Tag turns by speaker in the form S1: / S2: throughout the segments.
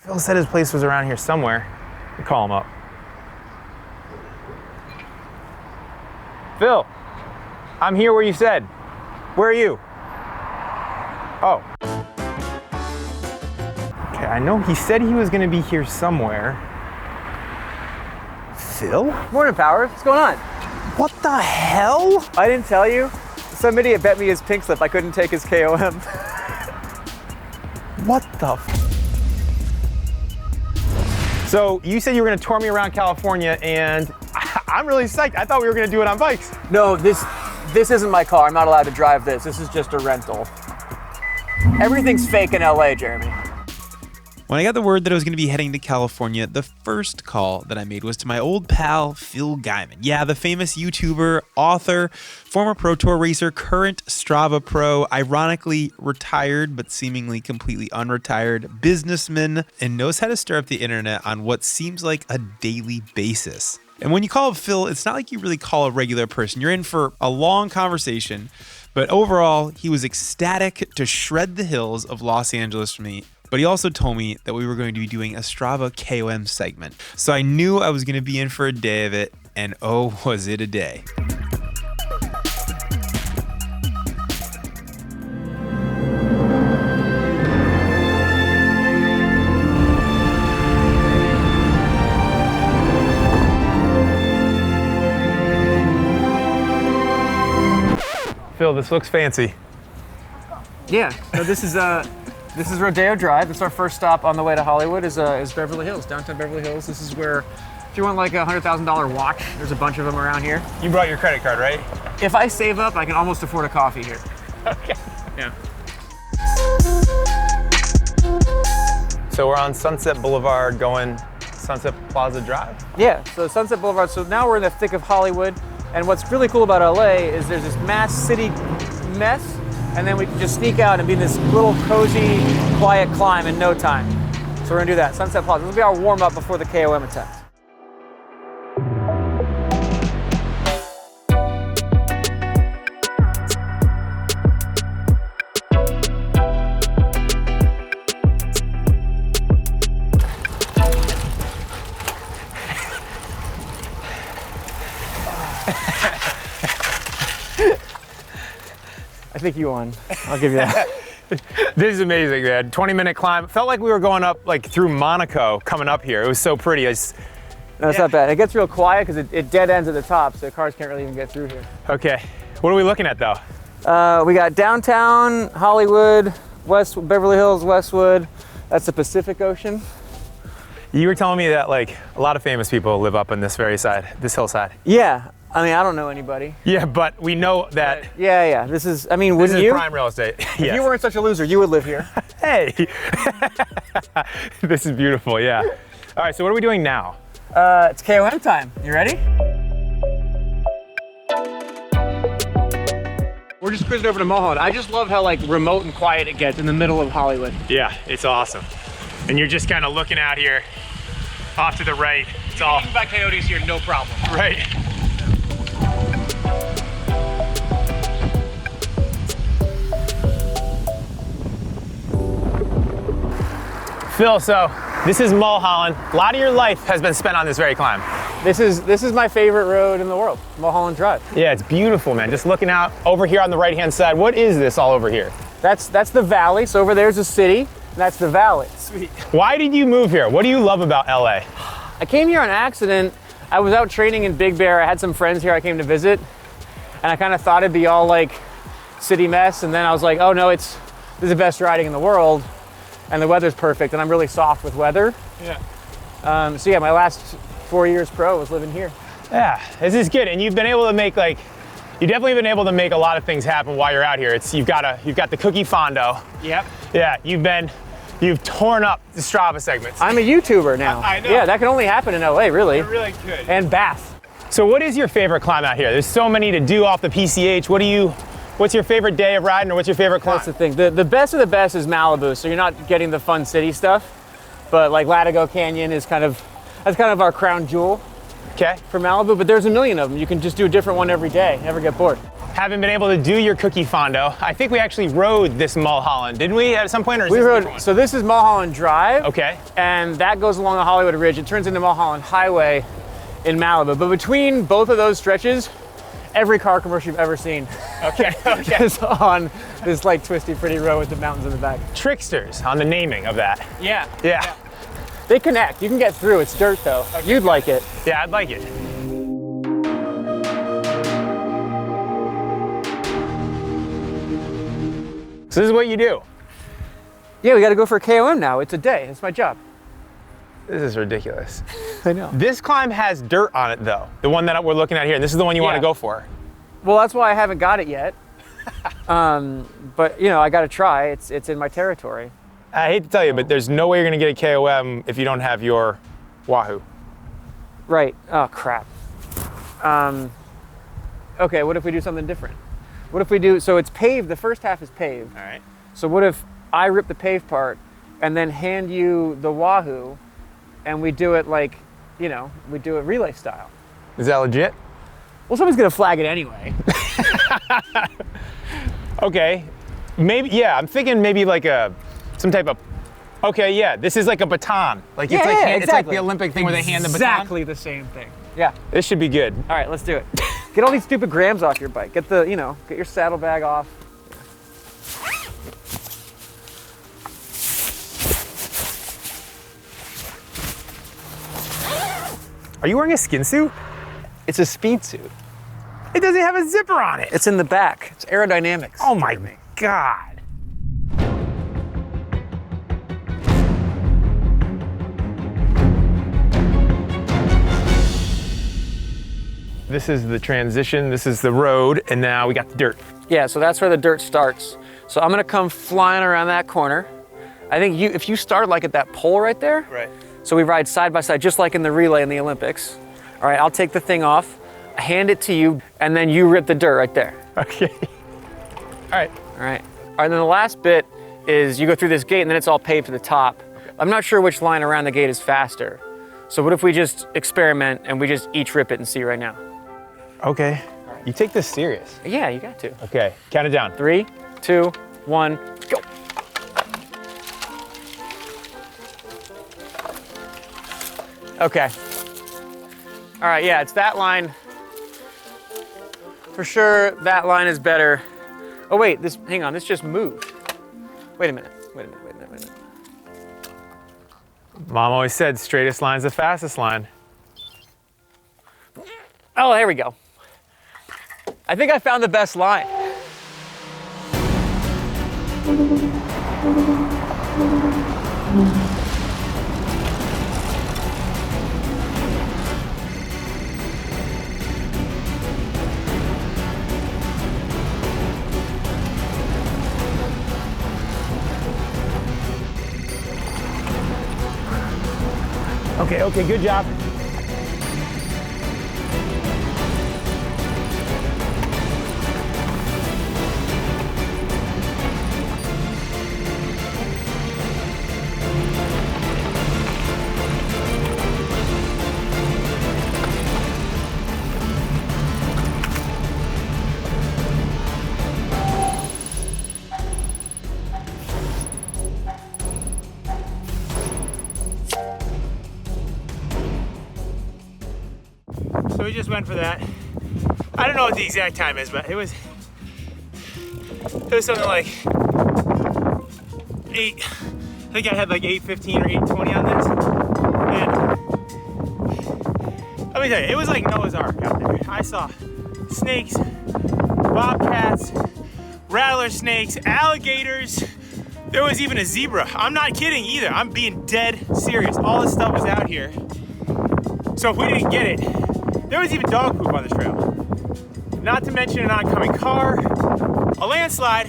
S1: Phil said his place was around here somewhere. I'll call him up. Phil, I'm here where you said. Where are you? Oh. Okay, I know he said he was gonna be here somewhere. Phil?
S2: Morning, Powers. What's going on?
S1: What the hell?
S2: I didn't tell you. Some idiot bet me his pink slip. I couldn't take his KOM.
S1: What the So you said you were gonna tour me around California, and I'm really psyched. I thought we were gonna do it on bikes.
S2: No, this isn't my car. I'm not allowed to drive this. This is just a rental. Everything's fake in LA, Jeremy.
S3: When I got the word that I was going to be heading to California, the first call that I made was to my old pal, Phil Gaimon. Yeah, the famous YouTuber, author, former Pro Tour racer, current Strava pro, ironically retired but seemingly completely unretired businessman, and knows how to stir up the internet on what seems like a daily basis. And when you call up Phil, it's not like you really call a regular person. You're in for a long conversation, but overall, he was ecstatic to shred the hills of Los Angeles for me. But he also told me that we were going to be doing a Strava KOM segment. So I knew I was going to be in for a day of it, and oh, was it a day.
S1: Phil, this looks fancy.
S2: Yeah, so this is Rodeo Drive. This is our first stop on the way to Hollywood is Beverly Hills, downtown Beverly Hills. This is where, if you want like a $100,000 watch, there's a bunch of them around here.
S1: You brought your credit card, right?
S2: If I save up, I can almost afford a coffee here.
S1: Okay.
S2: Yeah.
S1: So we're on Sunset Boulevard going Sunset Plaza Drive?
S2: Yeah, so Sunset Boulevard. So now we're in the thick of Hollywood. And what's really cool about LA is there's this mass city mess, and then we can just sneak out and be in this little cozy, quiet climb in no time. So we're gonna do that, Sunset Plaza. This will be our warm up before the KOM attempt. I think you won. I'll give you that.
S1: This is amazing, man. 20-minute climb. Felt like we were going up like through Monaco coming up here. It was so pretty.
S2: No, it's not bad. It gets real quiet because it dead ends at the top, so cars can't really even get through here.
S1: Okay. What are we looking at though?
S2: We got downtown, Hollywood, Beverly Hills, Westwood. That's the Pacific Ocean.
S1: You were telling me that like a lot of famous people live up on this very side, this hillside.
S2: Yeah. I mean, I don't know anybody.
S1: Yeah, but we know that.
S2: Yeah. This is, I mean,
S1: this
S2: wouldn't
S1: is
S2: you?
S1: prime real estate.
S2: If you weren't such a loser, you would live here.
S1: Hey. This is beautiful, yeah. All right, so what are we doing now?
S2: It's KOM time. You ready? We're just cruising over to Mulholland. I just love how like remote and quiet it gets in the middle of Hollywood.
S1: Yeah, it's awesome. And you're just kind of looking out here, off to the right. It's all.
S2: You can buy coyotes here, no problem.
S1: Right. Phil, so this is Mulholland. A lot of your life has been spent on this very climb.
S2: This is my favorite road in the world, Mulholland Drive.
S1: Yeah, it's beautiful, man. Just looking out over here on the right-hand side. What is this all over here?
S2: That's the valley. So over there's the city, and that's the valley.
S1: Sweet. Why did you move here? What do you love about LA?
S2: I came here on accident. I was out training in Big Bear. I had some friends here I came to visit, and I kind of thought it'd be all like city mess, and then I was like, oh no, this is the best riding in the world. And the weather's perfect, and I'm really soft with weather.
S1: Yeah.
S2: So yeah, my last 4 years pro was living here.
S1: Yeah, this is good, and you've been able to make like, you've definitely been able to make a lot of things happen while you're out here. You've got the cookie fondo.
S2: Yep.
S1: Yeah, you've torn up the Strava segments.
S2: I'm a YouTuber now.
S1: I know.
S2: Yeah, that can only happen in LA, really.
S1: It really could.
S2: And Bath.
S1: So what is your favorite climb out here? There's so many to do off the PCH. What's your favorite day of riding, or what's your favorite climb?
S2: That's the thing. The best of the best is Malibu, so you're not getting the fun city stuff, but like Latigo Canyon is that's kind of our crown jewel.
S1: Okay.
S2: For Malibu, but there's a million of them. You can just do a different one every day, never get bored.
S1: haven't been able to do your cookie fondo. I think we actually rode this Mulholland, didn't we, at some point? Or is
S2: We
S1: this a
S2: rode,
S1: different one?
S2: so this is Mulholland Drive.
S1: Okay.
S2: And that goes along the Hollywood Ridge. It turns into Mulholland Highway in Malibu. But between both of those stretches, every car commercial you've ever seen
S1: Okay, okay.
S2: is on this like twisty, pretty road with the mountains in the back.
S1: Tricksters on the naming of that.
S2: Yeah.
S1: Yeah.
S2: They connect. You can get through. It's dirt though. You'd like it.
S1: Yeah, I'd like it. So this is what you do.
S2: Yeah, we got to go for a KOM now. It's a day. It's my job.
S1: This is ridiculous.
S2: I know.
S1: This climb has dirt on it though. The one that we're looking at here. And this is the one you want
S2: Yeah.
S1: to go for.
S2: Well, that's why I haven't got it yet. But you know, I got to try. It's in my territory.
S1: I hate to tell you, but there's no way you're going to get a KOM if you don't have your Wahoo.
S2: Right. Oh crap. Okay. What if we do something different? What if we do? So it's paved. The first half is paved.
S1: All right.
S2: So what if I rip the paved part and then hand you the Wahoo, and we do it like, you know, we do it relay style.
S1: Is that legit?
S2: Well, somebody's gonna flag it anyway.
S1: Okay. Maybe, yeah, I'm thinking maybe like some type of, okay, yeah, this is like a baton. Like it's like it's like the Olympic thing where they hand the baton.
S2: Exactly the same thing. Yeah.
S1: This should be good.
S2: All right, let's do it. Get all these stupid grams off your bike. Get the, you know, get your saddlebag off.
S1: Are you wearing a skin suit?
S2: It's a speed suit.
S1: It doesn't have a zipper on it.
S2: It's in the back. It's aerodynamics.
S1: Oh my God. This is the transition, this is the road, and now we got the dirt.
S2: Yeah, so that's where the dirt starts. So I'm gonna come flying around that corner. I think if you start like at that pole right there,
S1: Right.
S2: so we ride side by side, just like in the relay in the Olympics. All right, I'll take the thing off, hand it to you, and then you rip the dirt right there.
S1: Okay. All right.
S2: All right. All right, then the last bit is you go through this gate and then it's all paved to the top. I'm not sure which line around the gate is faster. So what if we just experiment and we just each rip it and see right now?
S1: Okay. You take this serious.
S2: Yeah, you got to.
S1: Okay, count it down.
S2: 3, 2, 1, go. Okay. All right, yeah, it's that line. For sure, that line is better. Oh wait, hang on, this just moved. Wait a minute.
S1: Mom always said straightest line's the fastest line.
S2: Oh, there we go. I think I found the best line.
S1: Okay, good job. So we just went for that. I don't know what the exact time is, but it was something like 8, I think I had like 8:15 or 8:20 on this. And let me tell you, it was like Noah's Ark out there. I saw snakes, bobcats, rattler snakes, alligators. There was even a zebra. I'm not kidding either. I'm being dead serious. All this stuff was out here. So if we didn't get it, there was even dog poop on the trail. Not to mention an oncoming car, a landslide.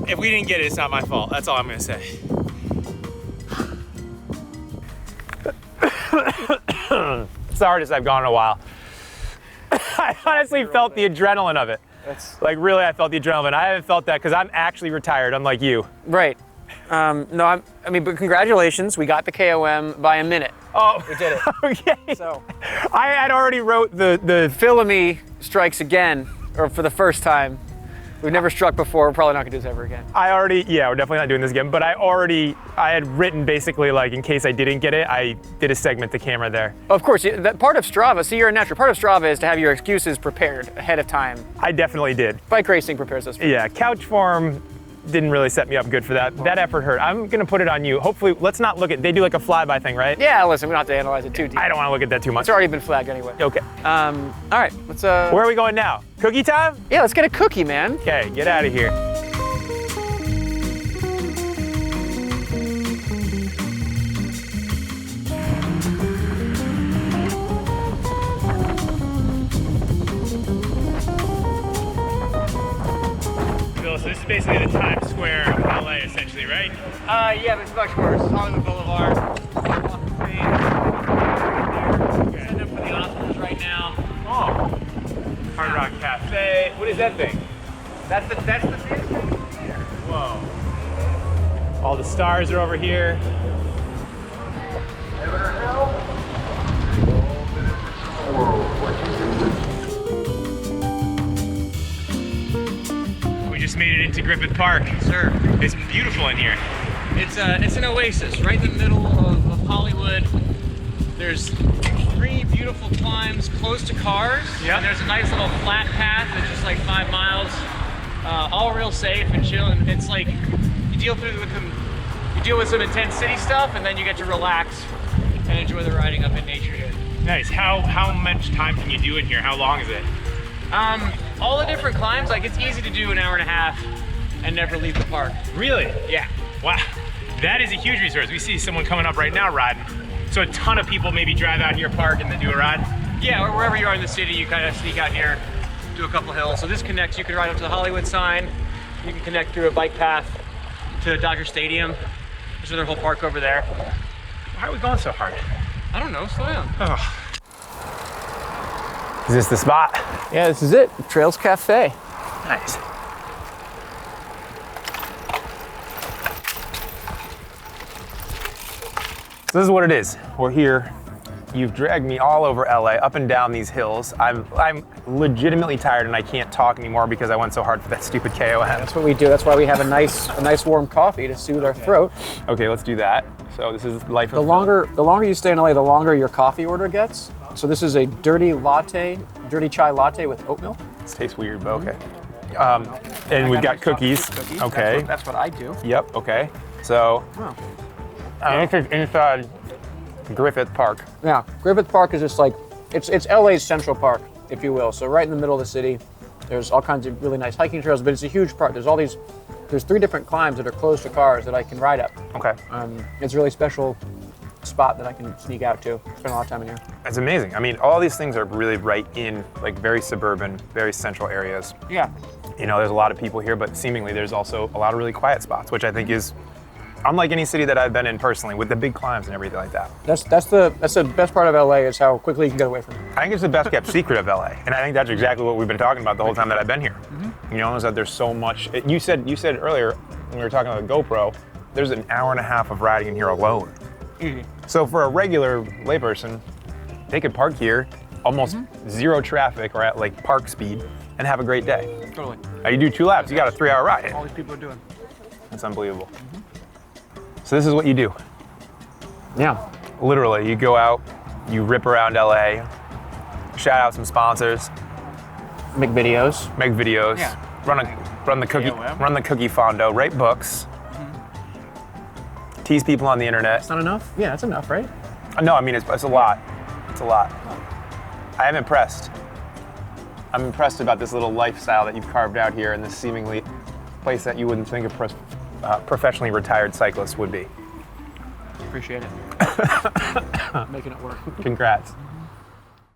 S1: If we didn't get it, it's not my fault. That's all I'm gonna say. It's the hardest I've gone in a while. I honestly felt the adrenaline of it. Like really, I felt the adrenaline. I haven't felt that because I'm actually retired, unlike you.
S2: Right. No, but congratulations. We got the KOM by a minute.
S1: Oh,
S2: We did it.
S1: Okay.
S2: So
S1: I had already wrote the
S2: Philamy strikes again. or for the first time. We've never struck before. We're probably not gonna do this ever again.
S1: We're definitely not doing this again, but I had written basically like, in case I didn't get it, I did a segment to camera there.
S2: Of course, that part of Strava, see, you're a natural. Part of Strava is to have your excuses prepared ahead of time.
S1: I definitely did.
S2: Bike racing prepares us for
S1: Yeah, couch form didn't really set me up good for that. That effort hurt. I'm gonna put it on you. Hopefully, let's not look at, they do like a flyby thing, right?
S2: Yeah, listen, we don't have to analyze it too deep.
S1: I don't wanna look at that too much.
S2: It's already been flagged anyway.
S1: Okay.
S2: All right, let's
S1: Where are we going now? Cookie time?
S2: Yeah, let's get a cookie, man.
S1: Okay, get out of here. So this is basically the Times Square of LA, essentially, right?
S2: Yeah, but it's much worse. Hollywood Boulevard.
S1: Okay.
S2: Setting up for the Oscars right now.
S1: Oh, Hard Rock Cafe. What is that thing?
S2: That's the theater.
S1: Whoa. All the stars are over here. We just made it into Griffith Park.
S2: Sir.
S1: It's beautiful in here.
S2: It's an oasis right in the middle of Hollywood. There's 3 beautiful climbs close to cars.
S1: Yep.
S2: And there's a nice little flat path that's just like 5 miles. All real safe and chill. And it's like you deal with some intense city stuff, and then you get to relax and enjoy the riding up in nature here.
S1: Nice. How much time can you do in here? How long is it?
S2: All the different climbs, like it's easy to do an hour and a half and never leave the park.
S1: Really?
S2: Yeah.
S1: Wow. That is a huge resource. We see someone coming up right now riding. So a ton of people maybe drive out in your park and then do a ride?
S2: Yeah, or wherever you are in the city, you kind of sneak out here, do a couple hills. So this connects, you can ride up to the Hollywood sign, you can connect through a bike path to Dodger Stadium. There's another whole park over there.
S1: Why are we going so hard?
S2: I don't know, slow down.
S1: Oh. Is this the spot?
S2: Yeah, this is it, Trails Cafe.
S1: Nice. So this is what it is. We're here. You've dragged me all over LA, up and down these hills. I'm legitimately tired and I can't talk anymore because I went so hard for that stupid KOM.
S2: That's what we do. That's why we have a nice warm coffee to soothe our throat.
S1: Okay, let's do that. So this is life of
S2: The longer you stay in LA, the longer your coffee order gets. So this is a dirty chai latte with oat milk.
S1: This tastes weird, but okay. And we've got cookies. Okay.
S2: That's what I do.
S1: Yep, okay. So, this is inside Griffith Park.
S2: Yeah, Griffith Park is just like, it's LA's Central Park, if you will. So right in the middle of the city, there's all kinds of really nice hiking trails, but it's a huge park. There's 3 different climbs that are closed to cars that I can ride up.
S1: Okay.
S2: It's a really special spot that I can sneak out to, spend a lot of time in here.
S1: That's amazing. I mean, all these things are really right in like very suburban, very central areas.
S2: Yeah.
S1: You know, there's a lot of people here, but seemingly there's also a lot of really quiet spots, which I think is unlike any city that I've been in personally, with the big climbs and everything like that.
S2: That's the best part of LA is how quickly you can get away from it.
S1: I think it's the best kept secret of LA, and I think that's exactly what we've been talking about the whole time that I've been here. You know, is that there's so much. You said earlier when we were talking about the GoPro, there's an hour and a half of riding in here alone. So for a regular layperson, they could park here, almost zero traffic or at like park speed, and have a great day.
S2: Totally.
S1: You do 2 laps, you got a 3-hour ride.
S2: All these people are doing.
S1: That's unbelievable. So this is what you do.
S2: Yeah.
S1: Literally, you go out, you rip around LA, shout out some sponsors,
S2: Make videos.
S1: Yeah. run the cookie fondo, write books, tease people on the internet.
S2: That's not enough? Yeah, that's enough, right?
S1: No, I mean it's a lot. It's a lot. I am impressed. I'm impressed about this little lifestyle that you've carved out here in this seemingly place that you wouldn't think a professionally retired cyclist would be.
S2: Appreciate it. Making it work.
S1: Congrats.